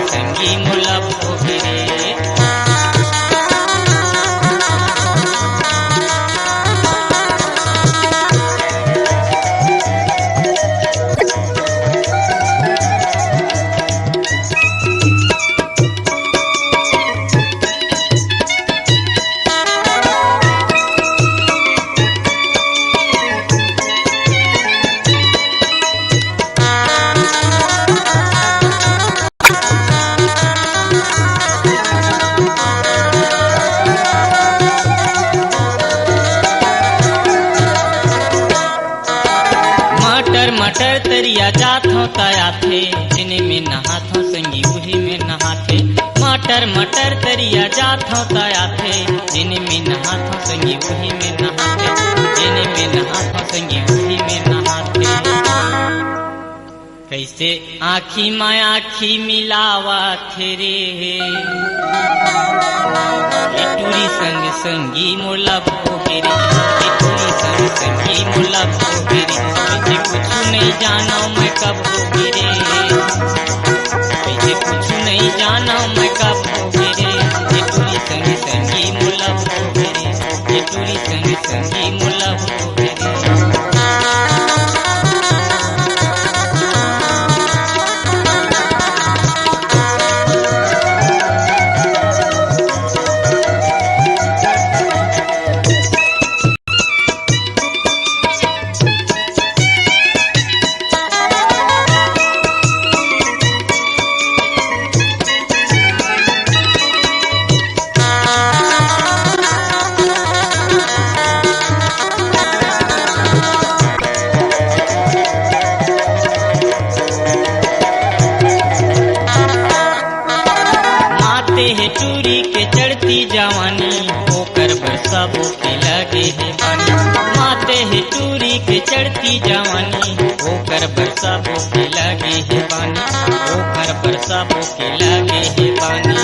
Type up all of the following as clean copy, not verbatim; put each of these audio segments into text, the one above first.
संगी मुलब हो गिरे। मटर तरिया जात हो तया थे जिनमें नहाथो संगी उही में नहाथे। मटर तरिया जात हो तया थे जिनमें नहाथो संगी उही में नहाथे। जिनमें नहाथो संगी उही में नहाथे। कैसे आँखी में आँखी मिलावा थे रे ये टूरी संग संगी मुलब हो गिरे। ये टूरी संग संगी मुलब हो गिरे। मुझे कुछ नहीं जाना मैं कब हो गिरे। मुझे कुछ नहीं जाना मैं कब हो गिरे। ये टूरी संग संगी मुलब हो गिरे। ये टूरी संग संगी मुलब हो गिरे। है टूरी के चढ़ती जवानी होकर बरसा के लगे है पानी। माते है टूरी के चढ़ती जवानी होकर बरसा के लगे है पानी। होकर बरसा के लगे है पानी।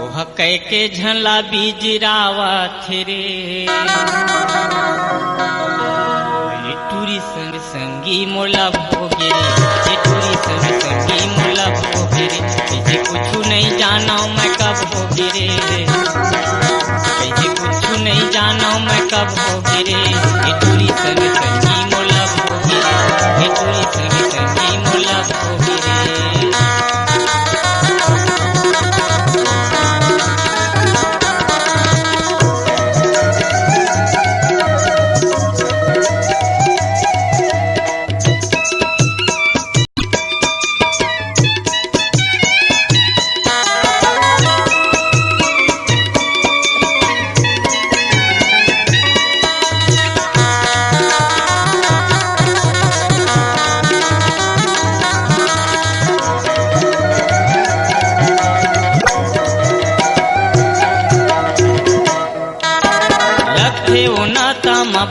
ओह कह के झला बीजरावा थे रे ये टूरी संग संगी मुलब हो गिरे। ये टूरी संग संगी मुलब हो गिरे। मुझे कुछ नहीं जाना मैं कब हो गिरे। मुझे कुछ नहीं जाना मैं कब हो गिरे। ये टूरी संग संगी मुलब हो गिरे। ये टूरी संग संगी मुलब हो गिरे।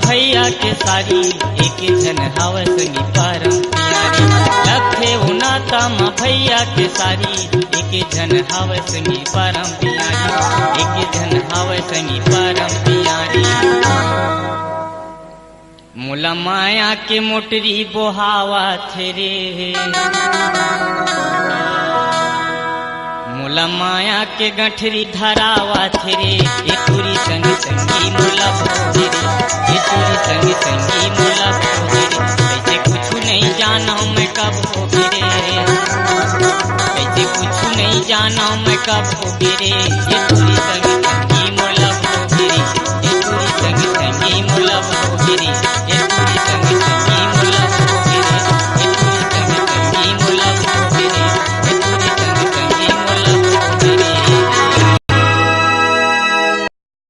भैया के सारी एक जन हवा संगी परम प्यारी। लखे उनाता माँ भैया के सारी एक जन हवा संगी परम प्यारी। एक जन हवा संगी परम प्यारी। मुला माया के मोटरी बोहावा थे रे मुला माया के गठरी धरावा थे रे। ये टूरी संग संगी मुलब हो गिरे। ये टूरी संग संगी मुलब हो गिरे। ऐसे कुछ नहीं जाना मैं कब हो गिरे। ऐसे कुछ नहीं जाना मैं कब हो गिरे। ये टूरी संग संगी मुलब हो गिरे। ये टूरी संग संगी मुलब हो गिरे।